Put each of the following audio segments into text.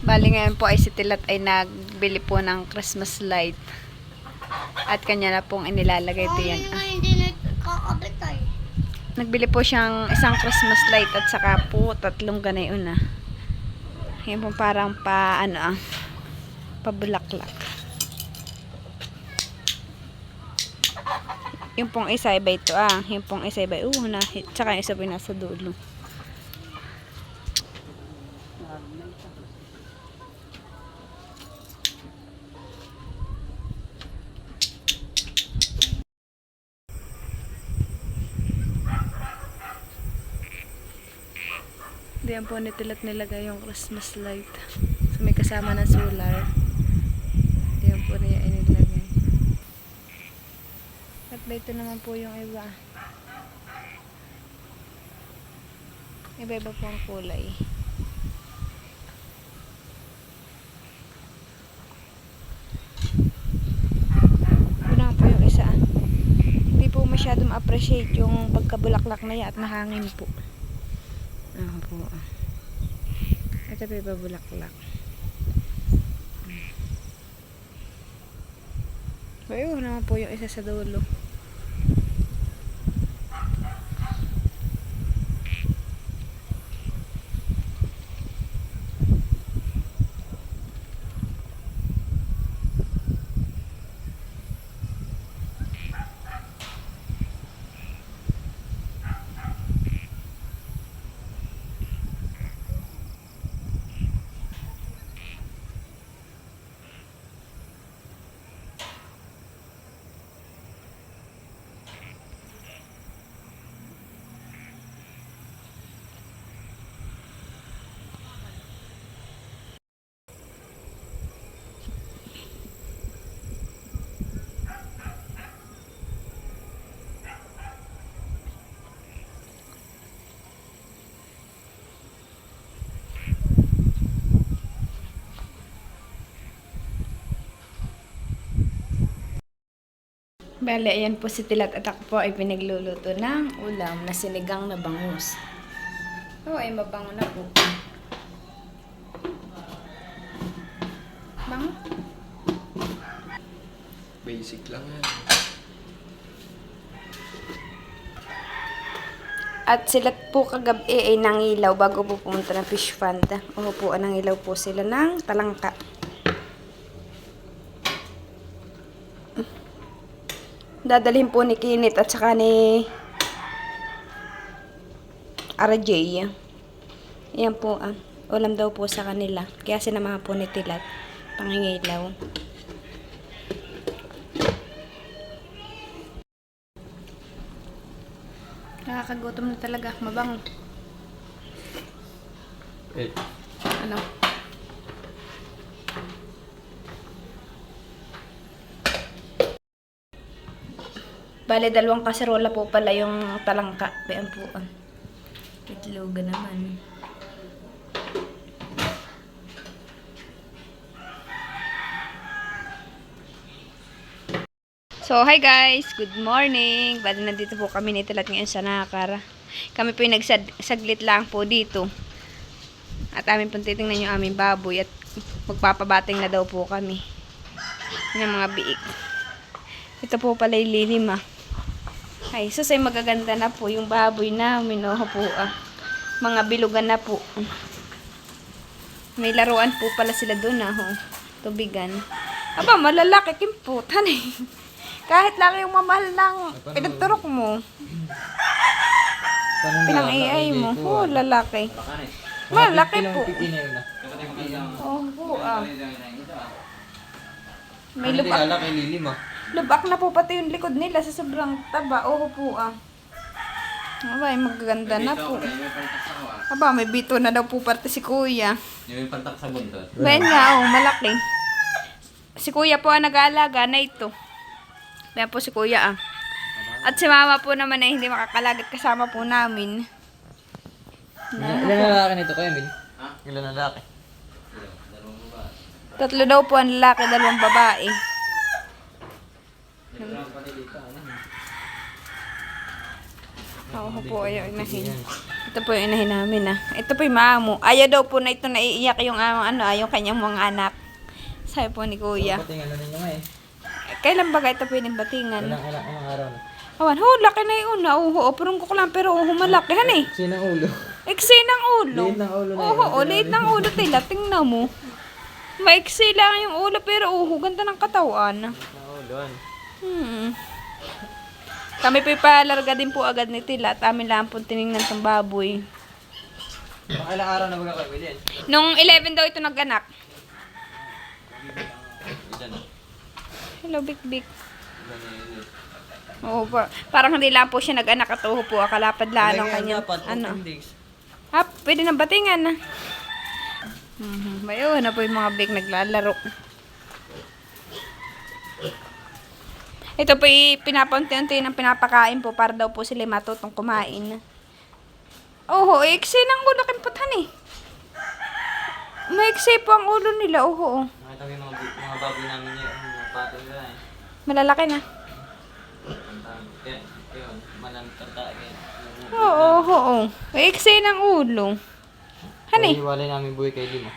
Bali ngayon po ay si Tilat ay nagbili po ng Christmas light. At kanya na pong inilalagay ito yan. Hindi nagkakabit ay. Nagbili po siyang isang Christmas light at saka po 3 ganayon na. Yan po parang pabulaklak. Yung pong isa iba ito yung pong isa iba tsaka yung isa po nasa dulo. Diyan po nitilat nilagay yung Christmas light. So may kasama na solar. Diyan po niya inilagay. At dito naman po yung iba. Iba-iba po ang kulay. Ito naman po yung isa. Hindi po masyadong appreciate yung pagkabulaklak na yan at mahangin po. Po. Ito pa iba bulaklak. Ayun naman po yung isa sa dulo. Bale, ayan po si Tilat at ako po ay pinagluluto ng ulam na sinigang na bangus. Ay mabango na po. Bango? Basic lang yan. At sila po kagabi ay nangilaw bago po pumunta ng fish pond. Umupuan nangilaw po sila ng talangka. Dadalhin po ni Kinit at saka ni RJ. Ayan po ulam daw po sa kanila. Kaya sinamahan po ni Tilat pangingilaw. Nakakagutom na talaga. Mabango. Ano? Bale, 2 kaserola po pala yung talangka. Bayan po. Itloga naman. So, hi guys! Good morning! Bale, nandito po kami ni Tilat ngayon sa Nakara. Kami po yung nagsaglit lang po dito. At amin pong titingnan yung aming baboy. At magpapabating na daw po kami. Yan ang mga biik. Ito po pala yung lilim Ay, susay magaganda na po yung baboy namin. Po mga bilugan na po. May laruan po pala sila doon tubigan. Aba, malalaki kimputan Kahit lang yung mamahal ng pinagturok mo. Pinang-AI mo. Lalaki. Malaki po. May lubak. Lubak na po pati yung likod nila sa sobrang taba. Po Abay, magaganda na po. Aba, may bito na daw po parte si kuya. Yung pantak sa buntot. Ben nga, oh, malaki. Si kuya po ang nag-aalaga na ito. Kaya po si kuya ah. At si mama po naman ay hindi makakalagat kasama po namin. Ilan na lalaki nito kayo, Emil? Ha? Ilan na lalaki? Dalawang babae. 3 daw po ang lalaki, 2 babae. Dalawang panilita. Ako po ay yung inahin. Ito po yung inahin namin ah. Ito po yung mamo. Ayaw daw po na ito naiiyak yung yung kanyang mga anak. Sabi po ni kuya. Pati ano ninyo nga eh. Kailan ba ito pwedeng batingan? Ilang araw na. Awan, laki na yung una. Purong ko lang pero malaki. Han eh. Sinang ulo? Iksi ng ulo. Liit ng ulo na Liit ng ulo tila. Tingnan mo. Maiksi lang yung ulo pero ganda ng katawan. Ng ulo, ano? Kami po ipalarga din po agad ni Tila at amin lang po tinignan ng baboy. Mga ilang araw na baga kayo, William? Nung 11 daw ito naganak. Ilan na? Hello, Big Big. Ilan na yun? Oo pa. Parang hindi lang po siya nag-anak at po akalapad lang ang kanya. Ano? Pwede nang batingan na. Bayo na po yung mga big naglalaro. Ito po pinapaunti-unti ng pinapakain po para daw po sila matutong kumain. Iksi ng ulo kimputan eh. Maiksi po ang ulo nila, Nakita ko yung mga baboy namin yun, mga pato nila eh. Malalaki na. Kaya, yun, malantarta again. Iksi ng ulo. Hani? Hiwalay namin buhay kay Lima.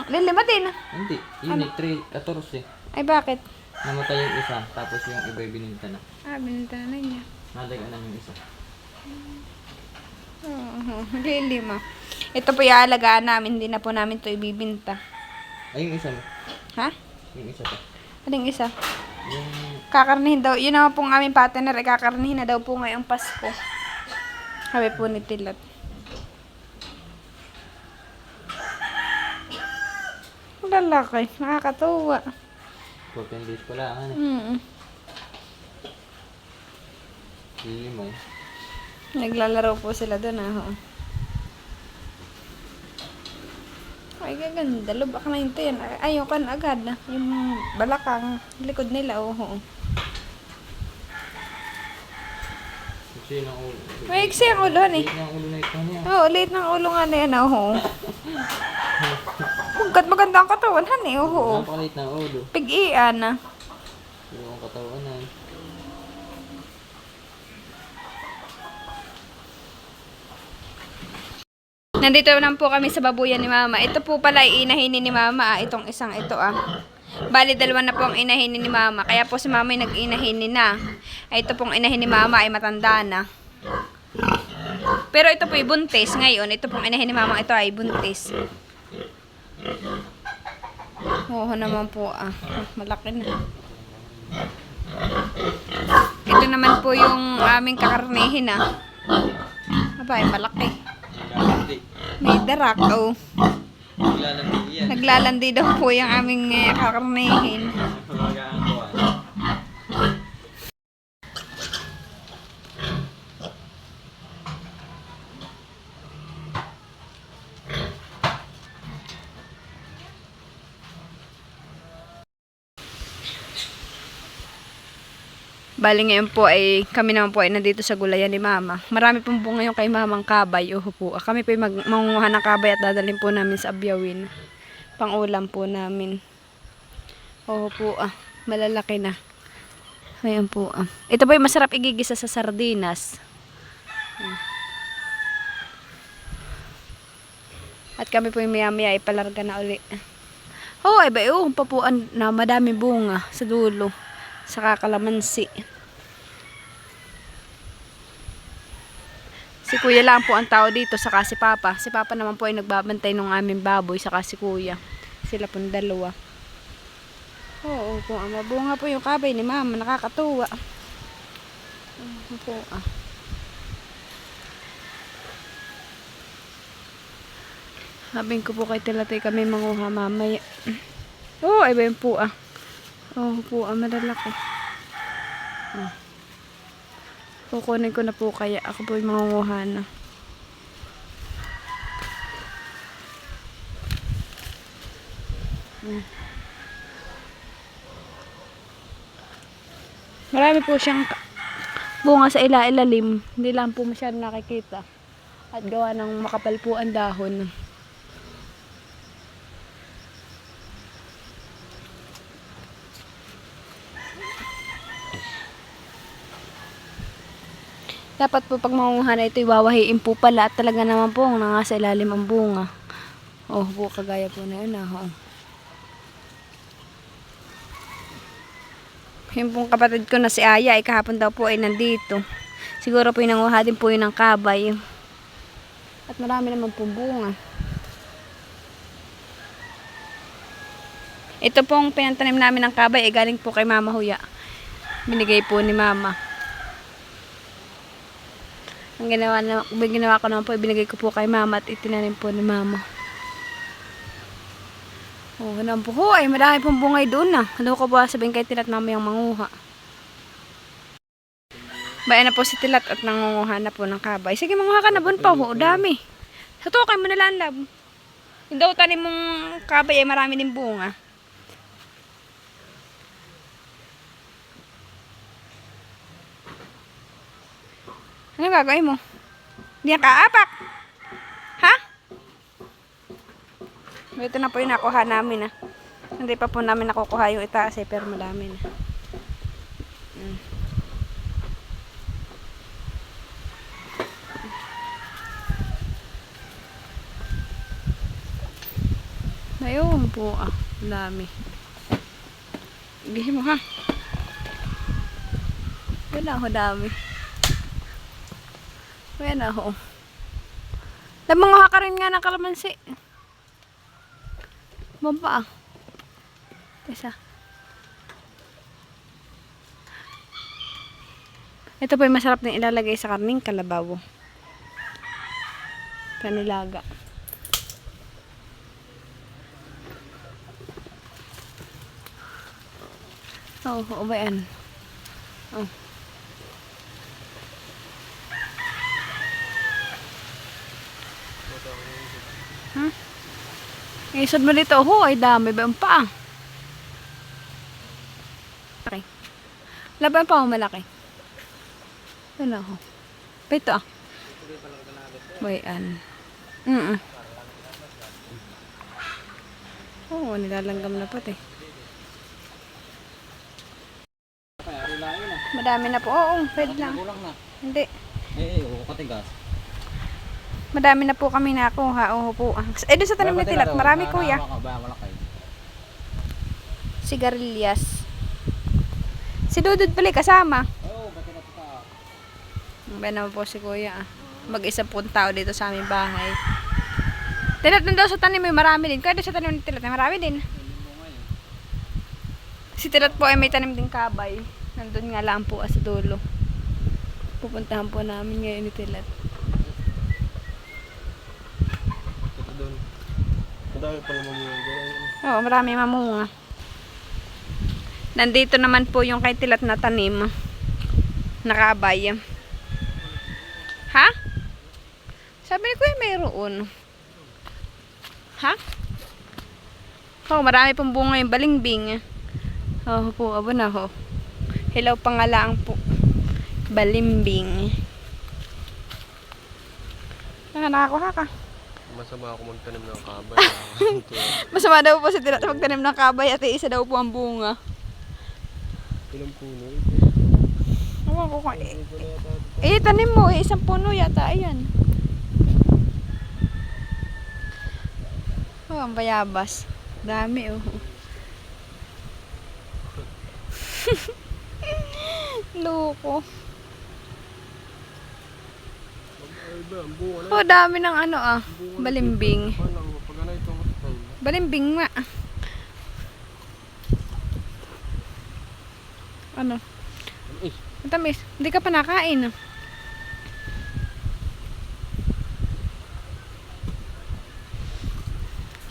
Lilima din. Hindi, yun eh, 14. Ay, bakit? Namatay yung isa, tapos yung iba binenta na. Binenta na niya. Nadaganan yung isa. Lilima. Ito po yung alagaan namin, hindi na po namin ito ibibinta. Ay, yung isa mo. Ha? Yung isa pa. Aling isa? Yung, Kakarnihin daw. Yun naman pong aming partner, kakarnihin na daw po ngayong Pasko. Sabi po ni Tilat. Lalaki, nakakatuwa. 14 days pa lang, ano? Lima eh. Naglalaro po sila doon, Ay, gaganda. Lubak na yun. Ayaw kan agad. Yung balakang likod nila, Kasi yung ulo. May iksi ang ulo, eh. Liit ng ulo na ito niya. Liit ng ulo nga na yan, Hugat maganda ang katawan, Napakaliit ng ulo. Pig-ian, Yung katawan na. Nandito naman po kami sa babuyan ni Mama. Ito po pala ay inahinin ni Mama, Itong isang ito, Bali, 2 na po ang inahinin ni Mama. Kaya po si Mama ay nag-inahinin na. Ito pong inahin ni Mama ay matanda na. Pero ito po ay buntis. Ngayon, ito pong inahin ni Mama, ito ay buntis. Naman po, malaki na. Ito naman po yung aming kakarnehin, Aba, ay malaki. May darak, Naglalandi yan. Naglalandi daw po yung aming kakarnehin. Magaan ko Bali ngayon po ay kami naman po ay nandito sa gulayan ni Mama. Marami pong bunga yung kay Mamang kabay. Po. Kami po ay mangunguha ng kabay at dadalhin po namin sa Abyawin. Pang-ulam po namin. Po, malalaki na. Ayan po, Ito po ay masarap igigisa sa sardinas. At kami po ay maya-maya ipalarga na uli. Ay ba, papuan na madami bunga sa dulo. Sa kakalamansi. Si Kuya lang po ang tao dito, saka si Papa. Si Papa naman po ay nagbabantay ng aming baboy, saka si Kuya. Sila pong dalawa. Po, mabunga po yung kabay ni Mama, nakakatuwa. Po, Sabihin ko po kay Tilatoy kami manguha mamaya. Ay ba yun po, po, malalaki. Kukunin ko na po kaya ako po yung mangunguha na. Marami po siyang bunga sa ilalim. Hindi lang po masyadong nakikita. At gawa ng makapal po ang dahon. Dapat po pag mangunguha na ito, iwawahiin po pala at talaga naman po nasa ilalim ang bunga. Oh, po kagaya po na yun. Oh. Yung pong kapatid ko na si Aya ay kahapon daw po ay nandito. Siguro po yung nanguha din po yun ng kabay. At marami naman po bunga. Ito pong pinantanim namin ng kabay ay galing po kay Mama Huya. Binigay po ni Mama. Ang ginawa ko naman po, ibinigay ko po kay Mama at itinanim po ni Mama. Oh, ganun po. Ay, marami pong bungay doon na. Ano ko ba sabihin kay Tilat mamayang manguha? Bayan na po si Tilat at nangunguha na po ng kabay. Sige, manguha ka na bun pa. Oh, dami. Sa tukay mo na lang, lab. Yung daw tanim mong kabay ay marami din bunga. Ano gagawin mo? Hindi ka aapak. Ha? Ito na po yung nakuha namin. Hindi pa po namin nakukuha yung itaas pero madami na. Ayun po dami. Gihin mo ha. Wala ho dami. Wala ho. Lamang ka rin nga ng kalamansi. Bamba Isa. Ito po yung masarap na ilalagay sa karning kalabaw. Kanilaga. Oh, ba yan? Oh. Huh? Isod mo dito. Oh, ay dami ba ang paa? Okay. Laban pa ako malaki. Ano ako? Ito ah. Bayan. Oo, nilalanggam na pati. Madami na po. Oo, pwede lang. Hindi. Oo, katigas. Madami na po kami nakuha. Oo po. Doon sa tanim ni Tilat. Marami kuya. Sigarilyas. Si Dudud pala kasama. Oo, ba't na pa? Ba naman po si kuya. Mag-isa po tao dito sa aming bahay. Tilat nandun sa tanim may marami din. Kaya doon sa tanim ni Tilat may marami din. Si Tilat po ay may tanim din kabay. Nandun nga lang po sa dulo. Pupuntahan po namin ngayon ni Tilat. Madami pala mamunga. Oo, marami mamunga. Nandito naman po yung kay Tilat na tanim. Nakabay. Ha? Sabi ni Kuya mayroon. Ha? Oh, marami pong bunga yung balimbing. Oh, po, abo na ho. Hello pangalaang po. Balimbing. Nakakuha ka. Masama ako magtanim ng kabay. Masama daw po si Tilat magtanim ng kabay at isa daw po ang bunga. Ilang puno? Ewan ko kung tanim mo isang puno yata, ayan. Oh, ang bayabas. Dami oh. Loko. Oh, dami ng ano balimbing. Balimbing nga. Ano? Matamis. Hindi ka pa nakain.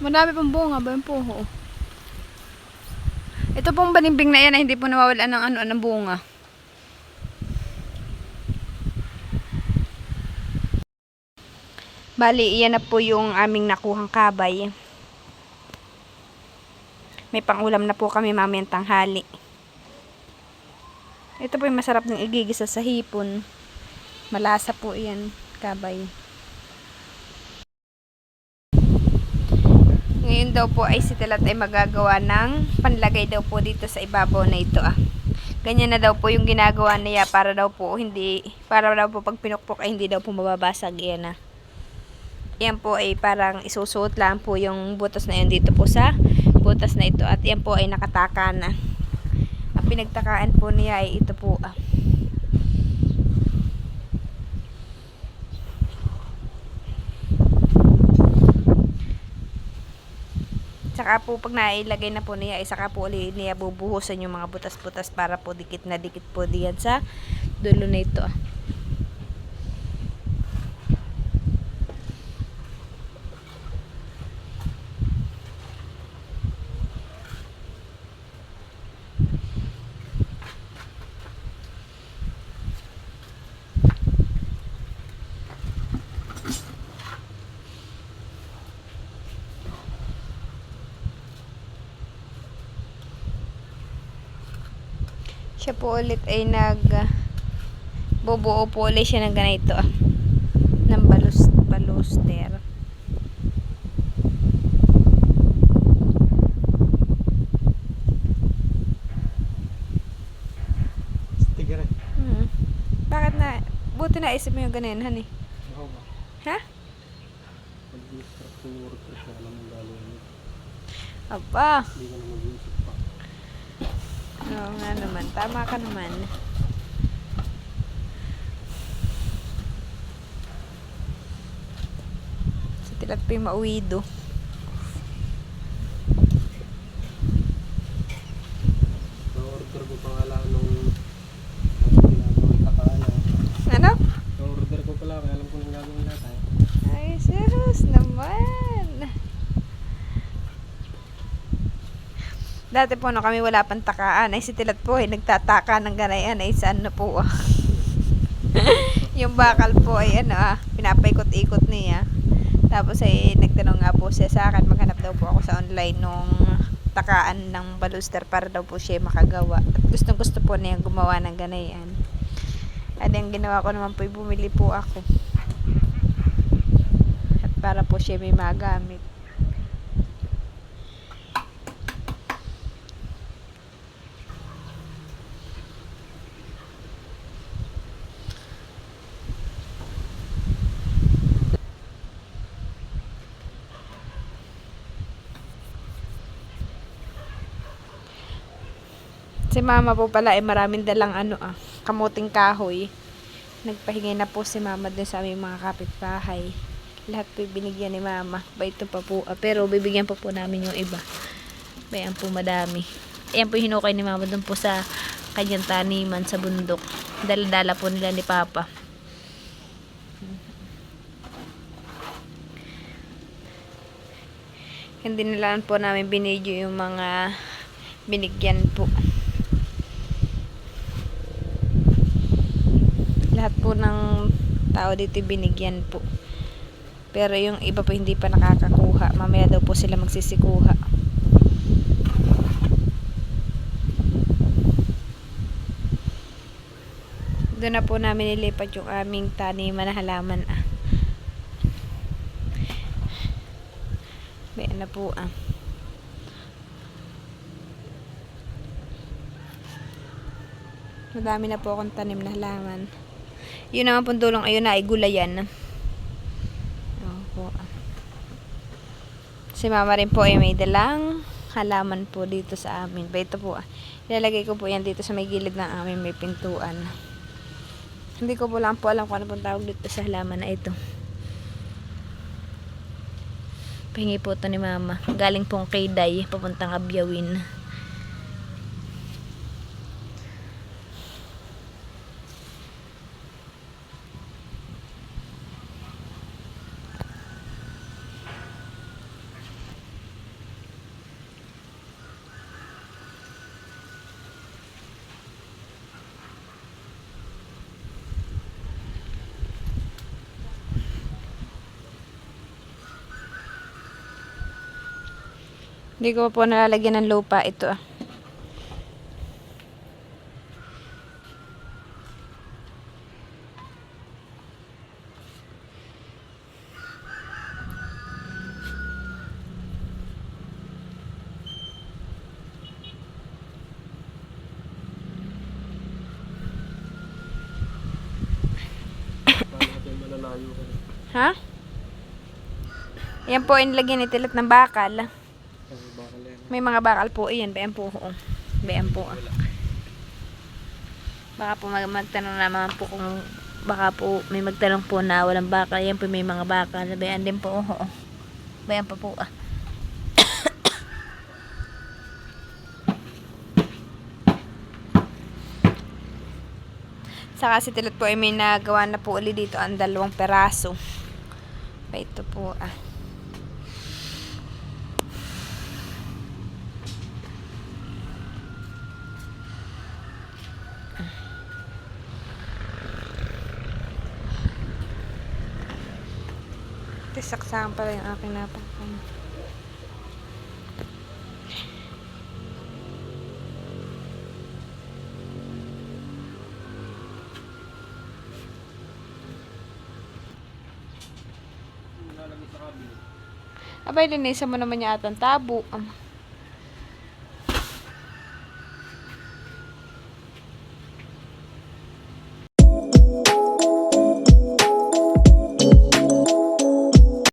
Madami pang bunga ba yung puho? Ito pong balimbing na yan ay hindi po nawawalan ng ng bunga. Bali, iyan na po yung aming nakuhang kabay. May pangulam na po kami mamayang tanghali. Ito po yung masarap ng igigisa sa hipon. Malasa po yan, kabay. Ngayon daw po ay si Telat ay magagawa ng panlagay daw po dito sa ibabaw na ito Ganyan na daw po yung ginagawa niya para daw po pag pinukpok ay hindi daw po mababasag yan Yan po ay parang isusuot lang po yung butas na yun dito po sa butas na ito at yan po ay nakataka na. Ang pinagtakaan po niya ay ito po Saka po pag nailagay na po niya ay saka po ulit niya bubuhusan yung mga butas-butas para po dikit na dikit po diyan sa dulo na ito Siya po ulit ay bubuo po ulit siya ng ganito ng baluster. Sticker eh. Bakit na buti na isip mo yung ganyan honey? Oo ba? Ha? Pag-distract yung worker siya, alam mo gano'n. Aba, Hindi ka na mag-iisip pa. oo nga naman, tama ka naman. Si Tilat pa yung mauwido. Na-order ko pala nung ginagawin kakala. Ano? Na-order ko pala, kaya alam ko nang gagawin lahat Ay, serious naman. Dati po, no, kami wala pang takaan. Ay, si Tilat po, nagtataka ng ganayan. Ay, saan na po, Yung bakal po, ay, pinapaikot-ikot niya. Tapos, ay, nagtanong nga po siya sa akin. Maghanap daw po ako sa online nung takaan ng baluster para daw po siya makagawa. At gustong-gusto po niya gumawa ng ganayan. At yung ginawa ko naman po, bumili po ako. At para po siya may magamit. Si mama po pala ay maraming dalang kamuting kahoy. Nagpahingi na po si mama din sa aming mga kapitbahay. Lahat po binigyan ni mama. Ba ito pa po. Pero bibigyan pa po namin yung iba. Bayan po madami. Ayan po hinukay ni mama dun po sa kanyang taniman sa bundok. Dala-dala po nila ni papa. Hindi nila po namin binidyo yung mga binigyan po. Lahat po ng tao dito binigyan po. Pero yung iba po hindi pa nakakakuha. Mamaya daw po sila magsisikuha. Doon na po namin nilipat yung aming taniman na halaman Bayan na po Madami na po akong tanim na halaman. Yun naman pong dulong ayun na ay gulayan. Si mama rin po ay may dalang halaman po dito sa amin. Ba ito po ilalagay ko po yan dito sa may gilid ng amin may pintuan. Hindi ko po lang po alam kung ano pong tawag dito sa halaman na ito. Pahingi po ito ni mama. Galing pong kay Day, papuntang Abyawin. Hindi ko po nalalagyan ng lupa ito ah. Paano natin malalayo ka rin? Ha? Yan po inilagyan ni Tilat ng bakal. Kasi baka yan. May mga bakal po iyan. Bayan po. Oh. Bayan po. Ah. Baka po magtanong naman po kung baka po may magtanong po na walang bakal. Yan po may mga bakal. Bayan din po. Oh. Bayan pa po ah. Saka si Tilat po ay may nagawa na po ulit dito ang 2 peraso. Pa ito po ah. Saksakan pala yung aking napakan. Lalagay sa cabinet. Abay, linisan mo naman yung atang tabo.